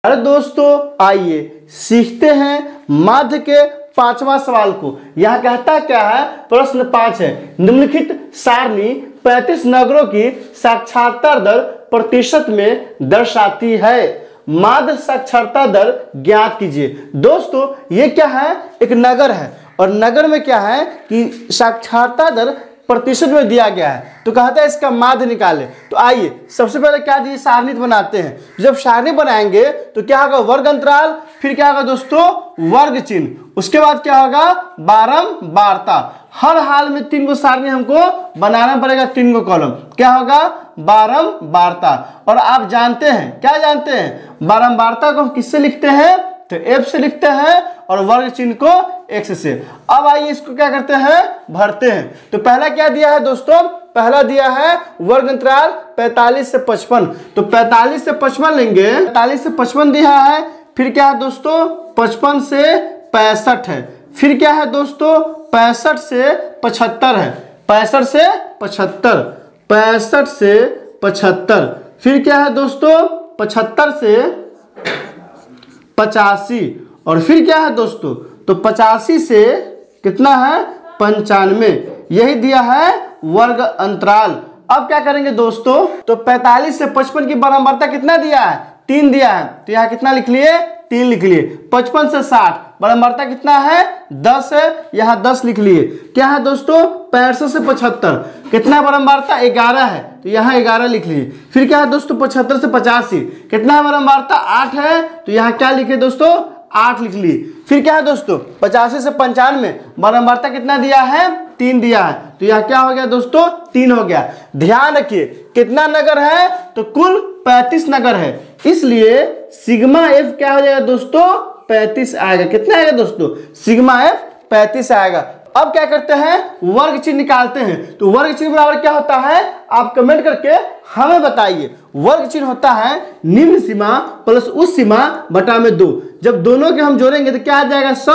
अरे दोस्तों आइए सीखते हैं माध्य के 5वां सवाल को। यह कहता क्या है, प्रश्न 5 है, निम्नलिखित सारणी 35 नगरों की साक्षरता दर प्रतिशत में दर्शाती है। माध्य साक्षरता दर ज्ञात कीजिए। दोस्तों ये क्या है, एक नगर है और नगर में क्या है कि साक्षरता दर प्रतिशत में दिया गया है, तो कहता है इसका माध्य निकाले। तो आइए सबसे पहले क्या दिए, सारणी बनाते हैं। जब सारणी बनाएंगे तो क्या होगा, वर्ग अंतराल, फिर क्या होगा दोस्तों, वर्ग चिन्ह, उसके बाद क्या होगा, बारंबारता। हर हाल में 3 गो सारणी हमको बनाना पड़ेगा, 3 गो कॉलम, क्या होगा, बारंबारता। और आप जानते हैं, क्या जानते हैं, बारंबारता को हम किससे लिखते हैं, तो F से लिखते हैं और वर्ग चिन्ह को X से। अब आइए इसको क्या करते हैं, भरते हैं। तो पहला क्या दिया है दोस्तों, पहला दिया है वर्ग अंतराल 45 से 55, तो 45 से 55 लेंगे, 45 से 55 दिया है। फिर क्या है दोस्तों, 55 से 65 है। फिर क्या है दोस्तों, 65 से 75 है, 65 से 75, 65 से 75। फिर क्या है दोस्तों, 75 से 85। और फिर क्या है दोस्तों, तो 85 से कितना है, 95। यही दिया है वर्ग अंतराल। अब क्या करेंगे दोस्तों, तो 45 से 55 की बारंबारता कितना दिया है, 3 दिया है, तो यहाँ कितना लिख लिए, 3 लिख लिए। 55 से 60 बारंबारता कितना है, 10 है, यहाँ 10 लिख लिए। क्या है दोस्तों, 65 से 75 कितना बारंबारता, 11 है, तो यहाँ 11 लिख लिए। फिर क्या है दोस्तों, 75 से 85 कितना है बारंबारता, 8 है, तो यहाँ क्या लिखे दोस्तों, 8 लिख लिए। फिर क्या है दोस्तों, 85 से 95 बारंबारता कितना दिया है, 3 दिया है, तो यहाँ क्या हो गया दोस्तों, 3 हो गया। ध्यान रखिए कितना नगर है, तो कुल 35 नगर है, इसलिए सिग्मा एफ क्या हो जाएगा दोस्तों, 35 आएगा। कितना आएगा दोस्तों, सिग्मा एफ 35 आएगा। अब क्या करते हैं, वर्ग चिन्ह निकालते हैं। तो वर्ग चिन्ह बराबर क्या होता है, आप कमेंट करके हमें बताइए। वर्ग चिन्ह होता है निम्न सीमा प्लस उस सीमा बटा में 2। जब दोनों के हम जोड़ेंगे तो क्या आ जाएगा, 100,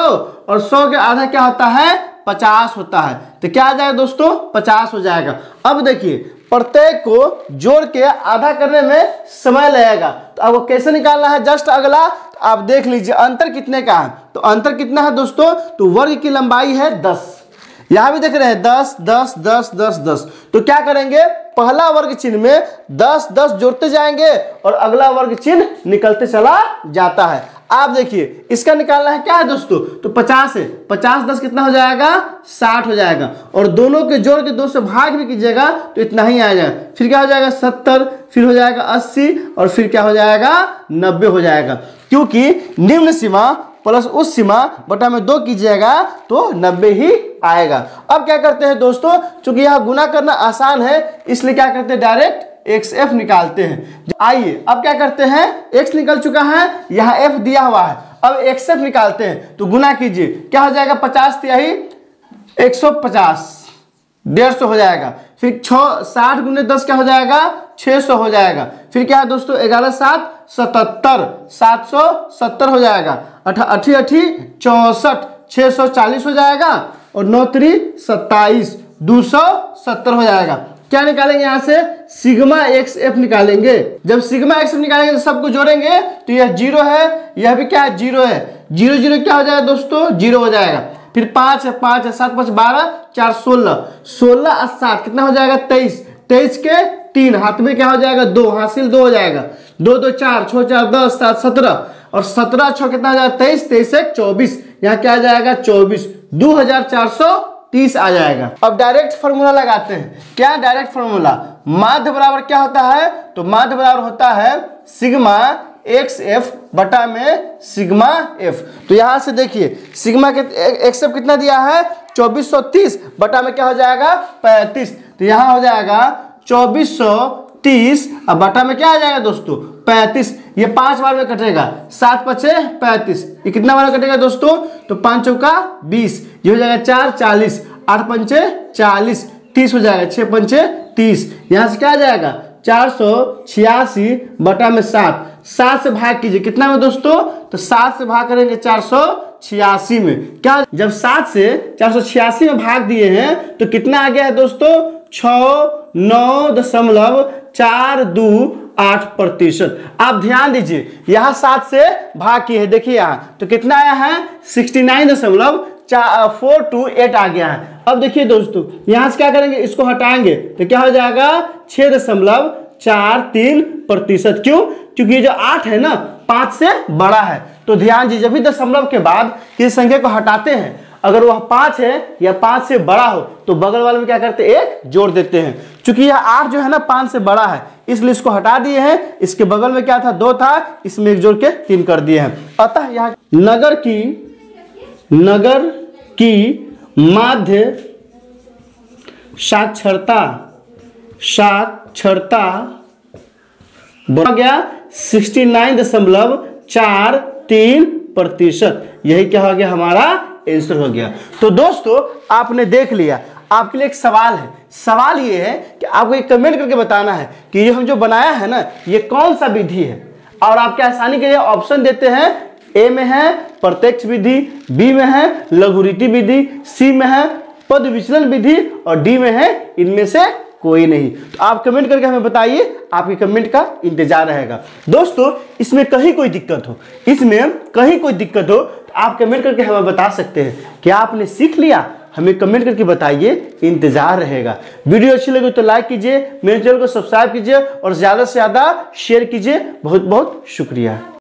और 100 के आधा क्या होता है, 50 होता है, तो क्या आ जाएगा दोस्तों, 50 हो जाएगा। अब देखिए प्रत्येक को जोड़ के आधा करने में समय लगेगा, तो अब वो कैसे निकालना है, जस्ट अगला आप देख लीजिए अंतर कितने का है। तो अंतर कितना है दोस्तों, तो वर्ग की लंबाई है 10, यहां भी देख रहे हैं 10 10 10 10 10। तो क्या करेंगे, पहला वर्ग चिन्ह में 10 10 जोड़ते जाएंगे और अगला वर्ग चिन्ह निकलते चला जाता है। आप देखिए इसका निकालना है क्या है दोस्तों, तो 50 है, 50 10 कितना हो जाएगा, 60 हो जाएगा। और दोनों के जोड़ के 2 से भाग भी कीजिएगा तो इतना ही आ जाएगा। फिर क्या हो जाएगा, 70, फिर हो जाएगा 80, और फिर क्या हो जाएगा, 90 हो जाएगा। क्योंकि निम्न सीमा प्लस उस सीमा बटा में 2 कीजिएगा तो 90 ही आएगा। अब क्या करते हैं दोस्तों, चूंकि यहाँ गुना करना आसान है इसलिए क्या करते हैं, डायरेक्ट XF निकालते हैं। आइए अब क्या करते हैं, X निकल चुका है, यहाँ F दिया हुआ है, अब XF निकालते हैं। तो गुना कीजिए, क्या हो जाएगा, 50 तिहाई 150, 150 हो जाएगा। फिर 60 गुने 10 क्या हो जाएगा, 600 हो जाएगा। फिर क्या है दोस्तों, 11 7 77, 770 हो जाएगा। 8 8 64, 640 हो जाएगा। और 9 3 27, 270 हो जाएगा। क्या निकालेंगे यहाँ से, सिग्मा XF निकालेंगे। जब सिग्मा XF निकालेंगे तो सबको जोड़ेंगे तो यह 0 है, यह भी क्या है, 0 है। 0 0 क्या हो जाएगा दोस्तों, 0 हो जाएगा। फिर 5 है, 5 है, 7 5 12, 4 16, 16 और 7 कितना हो जाएगा, 23, 23 के 3 हाथ में क्या हो जाएगा, 2, हासिल 2 हो जाएगा। 2 2 4, 6 4 10, 7 17, और 17 6 कितना हो जाएगा, 23, 23 1 24, यहाँ क्या आ जाएगा, 24, 2430 आ जाएगा। अब डायरेक्ट फॉर्मूला लगाते हैं। क्या डायरेक्ट फॉर्मूला, माध्य बराबर क्या होता है, तो माध्य बराबर होता है सिग्मा XF बटा में सिग्मा F। तो यहां से देखिए सिग्मा के XF कितना दिया है, 2430 बटा में क्या हो जाएगा, 35। तो यहां हो जाएगा 2430 अब बटा में क्या आ जाएगा दोस्तों, 35। ये 5 बार में कटेगा, 7 5 35, ये कितना बार में कटेगा दोस्तों, तो 5 चौका 20, ये हो जाएगा 4 40, 8 पंचे 40, 30 हो जाएगा, 6 पंचे 30। यहाँ से क्या आ जाएगा, 486 बटा में 7, 7 से भाग कीजिए कितना में दोस्तों, तो 7 से भाग करेंगे 486 में। क्या, जब 7 से 486 में भाग दिए हैं तो कितना आ गया है दोस्तों, 69.42 8%। आप ध्यान दीजिए यहाँ 7 से भाग किए हैं, देखिए यहाँ तो कितना आया है 69.428 आ गया है। अब देखिए दोस्तों यहाँ से क्या करेंगे, इसको हटाएंगे तो क्या हो जाएगा 6.43%। क्यों? क्योंकि ये जो 8 है ना 5 से बड़ा है। तो ध्यान दीजिए जब भी दशमलव के बाद किसी संख्या को हटाते हैं, अगर वह 5 है या 5 से बड़ा हो तो बगल वाले में क्या करते हैं, 1 जोड़ देते हैं। चूंकि यह 8 जो है ना 5 से बड़ा है इसलिए इसको हटा दिए हैं। इसके बगल में क्या था 2 था, इसमें 1 जोड़ के 3 कर दिए हैं। अतः यहाँ नगर की माध्य साक्षरता बढ़ गया 69.43%। यही क्या हो गया, हमारा आंसर हो गया। तो दोस्तों आपने देख लिया, आपके लिए एक सवाल है। सवाल ये है कि आपको एक कमेंट करके बताना है कि ये हम जो बनाया है ना ये कौन सा विधि है। और आपके आसानी के लिए ऑप्शन देते हैं, ए में है प्रत्यक्ष विधि, बी में है लघुरीति विधि, सी में है पद विचलन विधि और डी में है इनमें से कोई नहीं। तो आप कमेंट करके हमें बताइए, आपके कमेंट का इंतजार रहेगा। दोस्तों इसमें कहीं कोई दिक्कत हो तो आप कमेंट करके हमें बता सकते हैं। क्या आपने सीख लिया, हमें कमेंट करके बताइए, इंतजार रहेगा। वीडियो अच्छी लगे तो लाइक कीजिए, मेरे चैनल को सब्सक्राइब कीजिए और ज़्यादा से ज़्यादा शेयर कीजिए। बहुत बहुत शुक्रिया।